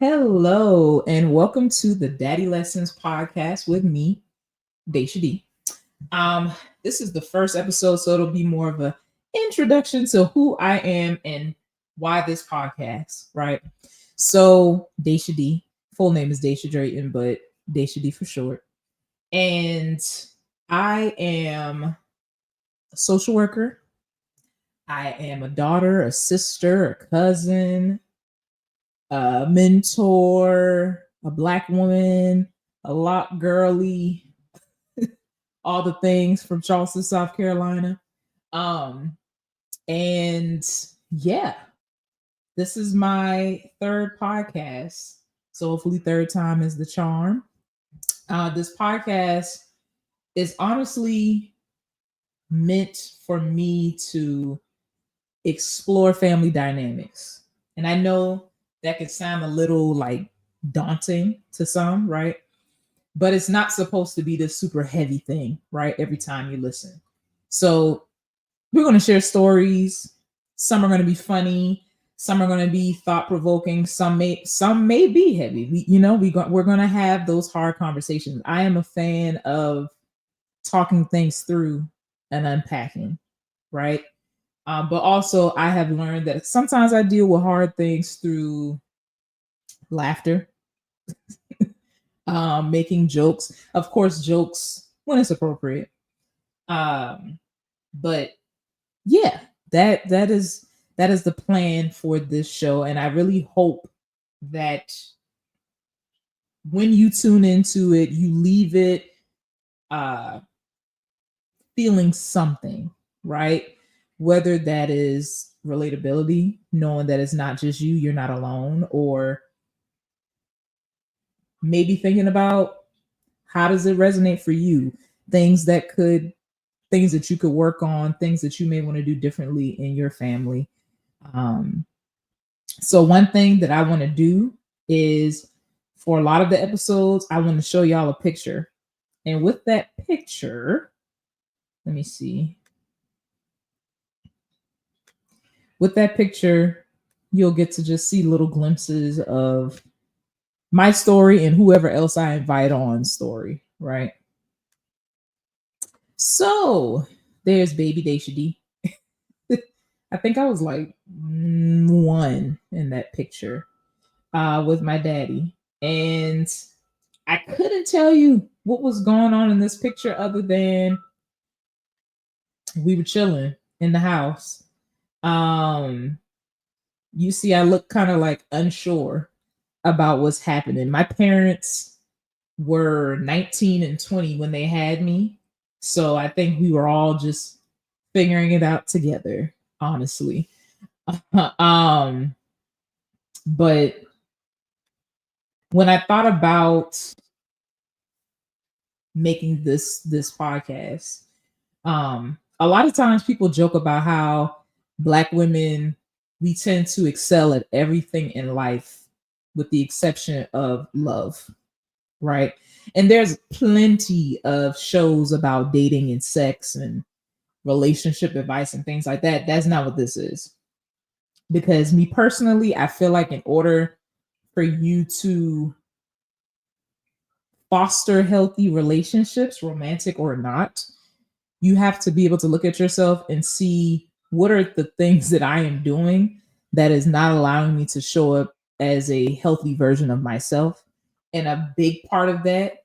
Hello, and welcome to the Daddy Lessons podcast with me, Dashia D. Um, this is the first episode, so it'll be more of a introduction to who I am and why this podcast, right? So, Dashia D, full name is Dashia Drayton, but Dashia D for short. And I am a social worker. I am a daughter, a sister, a cousin, a mentor, a black woman, a lot girly, all the things from Charleston, South Carolina. Um, and yeah, this is my third podcast. So hopefully third time is the charm. This podcast is honestly meant for me to explore family dynamics. And I know that could sound a little like daunting to some, right? But it's not supposed to be this super heavy thing, right? Every time you listen. So we're going to share stories. Some are going to be funny. Some are going to be thought provoking. Some may be heavy. We're going to have those hard conversations. I am a fan of talking things through and unpacking, right? But also, I have learned that sometimes I deal with hard things through laughter, making jokes. Of course, jokes when it's appropriate. Um, but yeah, that is the plan for this show, and I really hope that when you tune into it, you leave it uh, feeling something, right? Whether that is relatability, knowing that it's not just you, you're not alone, or maybe thinking about how does it resonate for you, things that could things that you could work on, things that you may want to do differently in your family. um, so one thing that I want to do is, for a lot of the episodes, I want to show y'all a picture, and with that picture, let me see, with that picture you'll get to just see little glimpses of my story and whoever else I invite on story, right? So there's baby Daisha D. I think I was like one in that picture with my daddy. And I couldn't tell you what was going on in this picture other than we were chilling in the house. Um, you see, I look kind of like unsure about what's happening. My parents were 19 and 20 when they had me. So I think we were all just figuring it out together, honestly. um, but when I thought about making this podcast, a lot of times people joke about how black women, we tend to excel at everything in life with the exception of love, right? And there's plenty of shows about dating and sex and relationship advice and things like that. That's not what this is. Because me personally, I feel like in order for you to foster healthy relationships, romantic or not, you have to be able to look at yourself and see what are the things that I am doing that is not allowing me to show up as a healthy version of myself. And a big part of that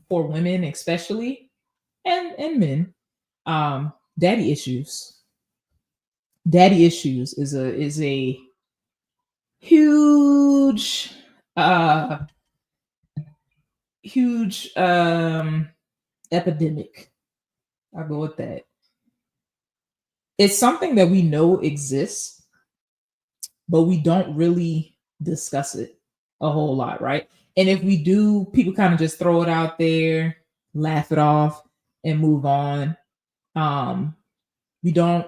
for women, especially, and men, daddy issues. Daddy issues is a huge uh huge epidemic. I'll go with that. It's something that we know exists, but we don't really discuss it a whole lot, right? And if we do, people kind of just throw it out there, laugh it off, and move on. Um, we don't,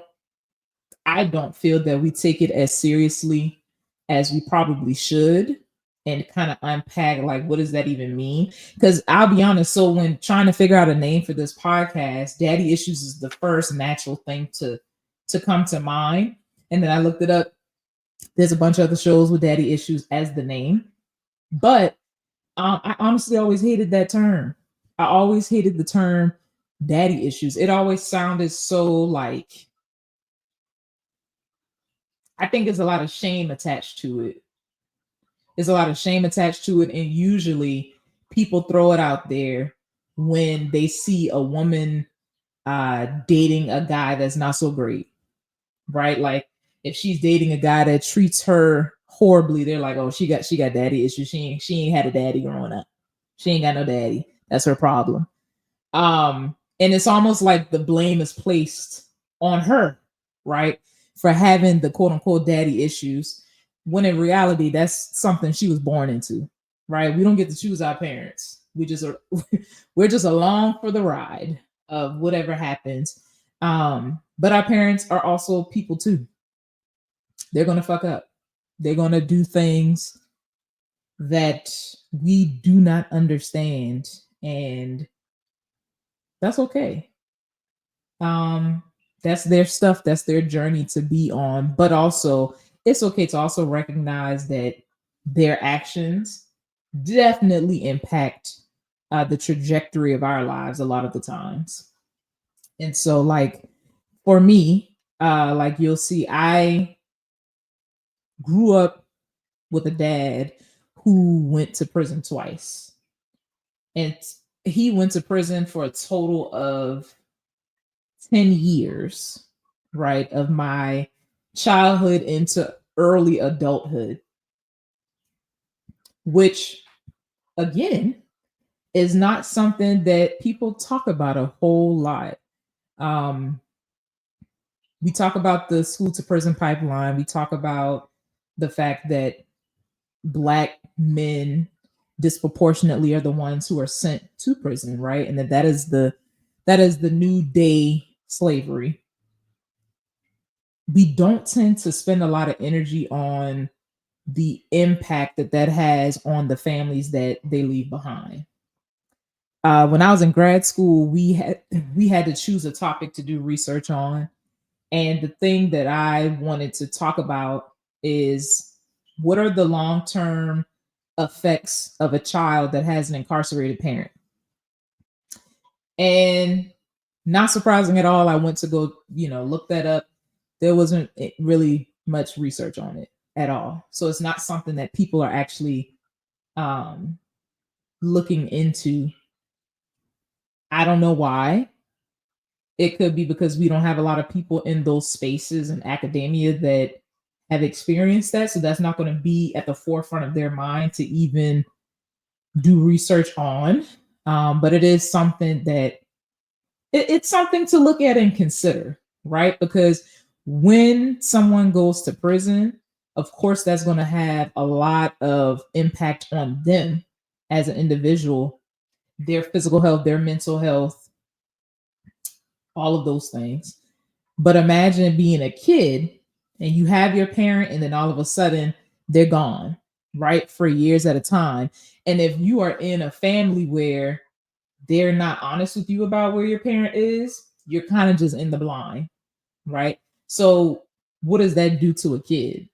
I don't feel that we take it as seriously as we probably should, and kind of unpack like what does that even mean? Because I'll be honest, so when trying to figure out a name for this podcast, daddy issues is the first natural thing to come to mind. And then I looked it up. There's a bunch of other shows with daddy issues as the name. But I honestly always hated that term. I always hated the term daddy issues. It always sounded so like, I think there's a lot of shame attached to it. There's a lot of shame attached to it. And usually people throw it out there when they see a woman dating a guy that's not so great, right? Like if she's dating a guy that treats her horribly, they're like, oh, she got daddy issues. She ain't had a daddy growing up. She ain't got no daddy. That's her problem. And it's almost like the blame is placed on her, right? For having the quote unquote daddy issues, when in reality, that's something she was born into, right? We don't get to choose our parents. We just are, we're just along for the ride of whatever happens. But our parents are also people too. They're gonna fuck up. They're gonna do things that we do not understand, and that's okay. um that's their stuff, that's their journey to be on, but also it's okay to also recognize that their actions definitely impact the trajectory of our lives a lot of the times. And so like for me, like you'll see, I grew up with a dad who went to prison twice, and he went to prison for a total of 10 years, right, of my childhood into early adulthood, which again is not something that people talk about a whole lot. Um, we talk about the school to prison pipeline. We talk about the fact that Black men disproportionately are the ones who are sent to prison, right? And that is the new day slavery. We don't tend to spend a lot of energy on the impact that that has on the families that they leave behind. When I was in grad school, we had to choose a topic to do research on, and the thing that I wanted to talk about is what are the long term effects of a child that has an incarcerated parent. And not surprising at all, I went to go, look that up. There wasn't really much research on it at all. So it's not something that people are actually um, looking into. I don't know why. It could be because we don't have a lot of people in those spaces in academia that have experienced that. So that's not going to be at the forefront of their mind to even do research on. But it is something that it's something to look at and consider, right? Because when someone goes to prison, of course, that's going to have a lot of impact on them as an individual, their physical health, their mental health, all of those things. But imagine being a kid and you have your parent, and then all of a sudden they're gone, right? For years at a time. And if you are in a family where they're not honest with you about where your parent is, you're kind of just in the blind, right? So, what does that do to a kid?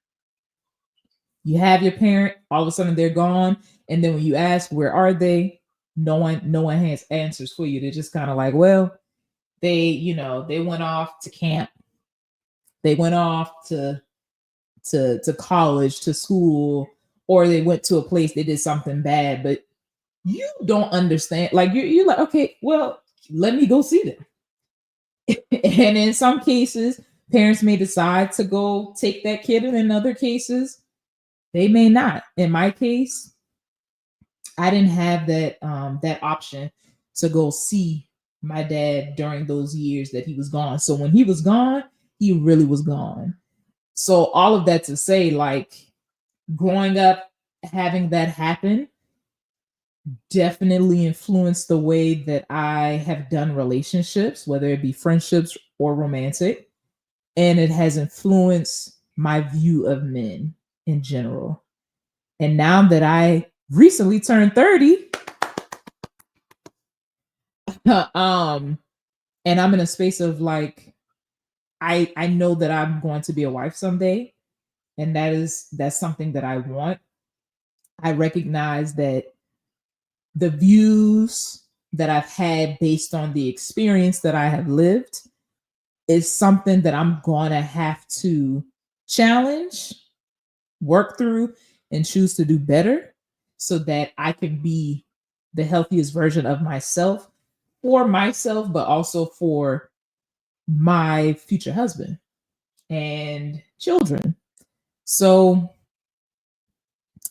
You have your parent, all of a sudden they're gone, and then when you ask where are they, no one has answers for you. They're just kind of like, well, they went off to camp, they went off to college, to school, or they went to a place they did something bad, but you don't understand. Like you're like, okay, well, let me go see them. And in some cases, parents may decide to go take that kid, and in other cases, they may not. In my case, I didn't have that option to go see my dad during those years that he was gone. So when he was gone, he really was gone. So all of that to say, like growing up, having that happen definitely influenced the way that I have done relationships, whether it be friendships or romantic. And it has influenced my view of men in general. And now that I recently turned 30, um, and I'm in a space of like, I know that I'm going to be a wife someday, and that's something that I want. I recognize that the views that I've had based on the experience that I have lived is something that I'm going to have to challenge, work through, and choose to do better so that I can be the healthiest version of myself for myself, but also for my future husband and children. So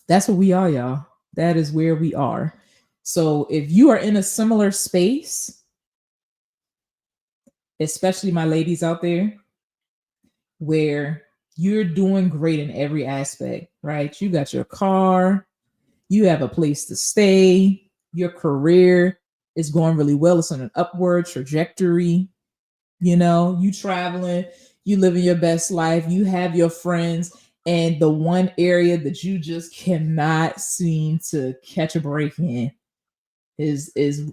that's what we are, y'all. That is where we are. So if you are in a similar space, especially my ladies out there, where you're doing great in every aspect, right? You got your car, you have a place to stay, your career is going really well, it's on an upward trajectory. You know, you traveling, you living your best life, you have your friends, and the one area that you just cannot seem to catch a break in is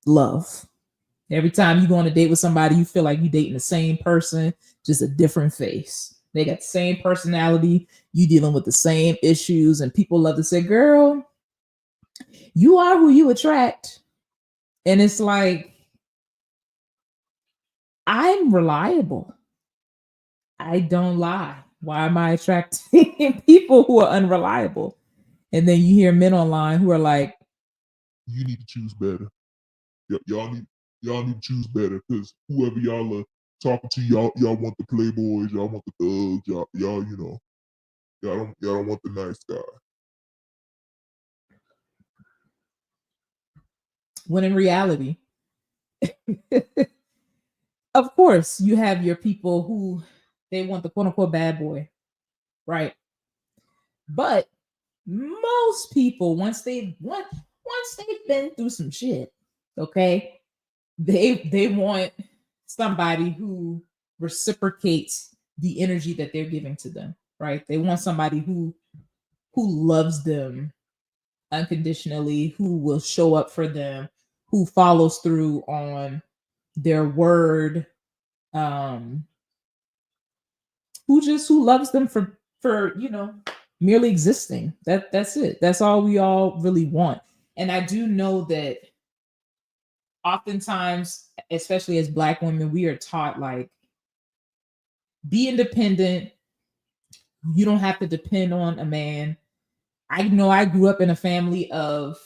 love. Every time you go on a date with somebody, you feel like you dating the same person, just a different face. They got the same personality, you dealing with the same issues, and people love to say, girl, you are who you attract. And it's like, I'm reliable. I don't lie. Why am I attracting people who are unreliable? And then you hear men online who are like, you need to choose better. Y'all need to choose better because whoever y'all are talking to, y'all want the playboys, y'all want the thugs, y'all you know, y'all don't want the nice guy. when in reality, of course, you have your people who they want the quote unquote bad boy, right? But most people, once they've been through some shit, okay, they want somebody who reciprocates the energy that they're giving to them, right? They want somebody who loves them unconditionally, who will show up for them, who follows through on their word, um, who loves them for merely existing. That's it. That's all we all really want. And I do know that oftentimes, especially as Black women, we are taught like be independent. You don't have to depend on a man. I know I grew up in a family of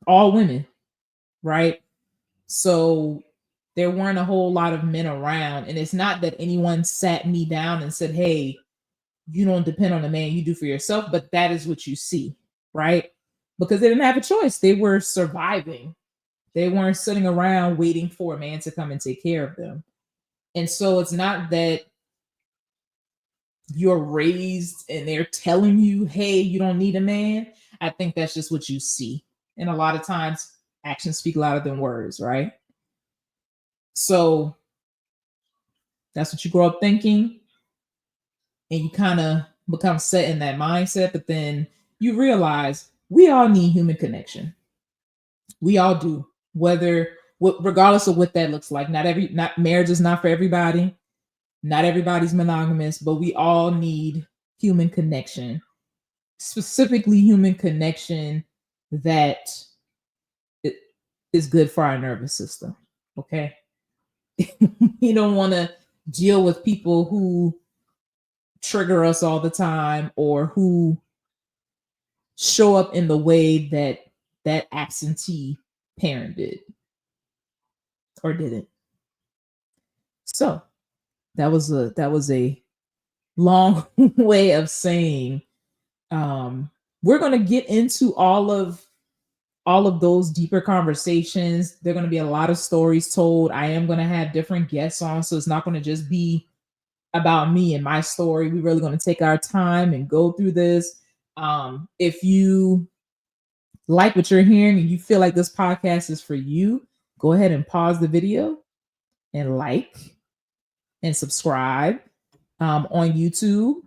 all women, right? So there weren't a whole lot of men around. And it's not that anyone sat me down and said, hey, you don't depend on a man, you do for yourself, but that is what you see, right? Because they didn't have a choice. They were surviving. They weren't sitting around waiting for a man to come and take care of them. And so it's not that you're raised and they're telling you, hey, you don't need a man. I think that's just what you see. And a lot of times actions speak louder than words, right? So that's what you grow up thinking. And you kind of become set in that mindset. But then you realize we all need human connection. We all do. Regardless of what that looks like. Not marriage is not for everybody. Not everybody's monogamous, but we all need human connection, specifically human connection that is good for our nervous system. Okay. You don't want to deal with people who trigger us all the time or who show up in the way that absentee parent did or didn't. So that was a long way of saying we're going to get into all of those deeper conversations. There are going to be a lot of stories told. I am going to have different guests on, so it's not going to just be about me and my story. We're really going to take our time and go through this. If you like what you're hearing and you feel like this podcast is for you, go ahead and pause the video and like and subscribe on YouTube.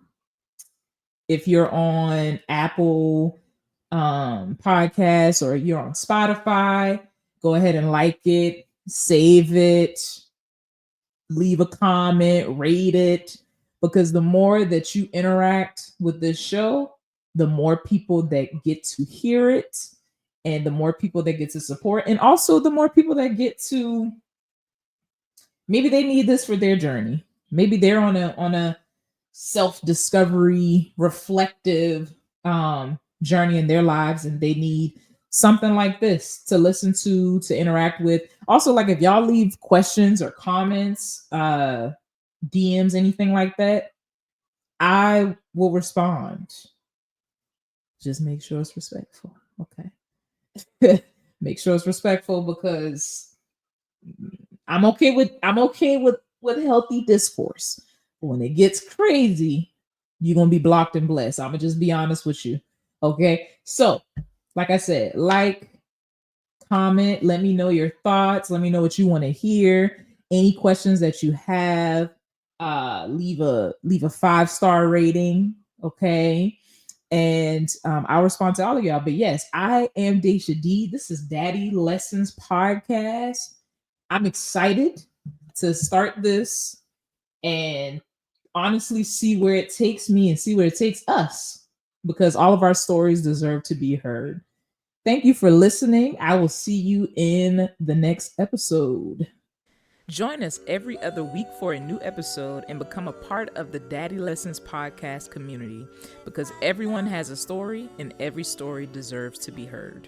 If you're on Apple podcasts or you're on Spotify, go ahead and like it, save it, leave a comment, rate it, because the more that you interact with this show, the more people that get to hear it, and the more people that get to support, and also the more people that get to, maybe they need this for their journey. Maybe they're on a self-discovery, reflective journey in their lives, and they need something like this to listen to interact with. Also, like, if y'all leave questions or comments, DMs, anything like that, I will respond. Just make sure it's respectful. Okay. Make sure it's respectful, because I'm okay with healthy discourse. But when it gets crazy, you're gonna be blocked and blessed. I'm gonna just be honest with you. Okay. So, like I said, like, comment, let me know your thoughts, let me know what you want to hear, any questions that you have. Leave a 5-star rating. Okay. And I'll respond to all of y'all. But yes, I am Dashia D. This is Daddy Lessons Podcast. I'm excited to start this and honestly see where it takes me and see where it takes us, because all of our stories deserve to be heard. Thank you for listening. I will see you in the next episode. Join us every other week for a new episode and become a part of the Daddy Lessons Podcast community, because everyone has a story and every story deserves to be heard.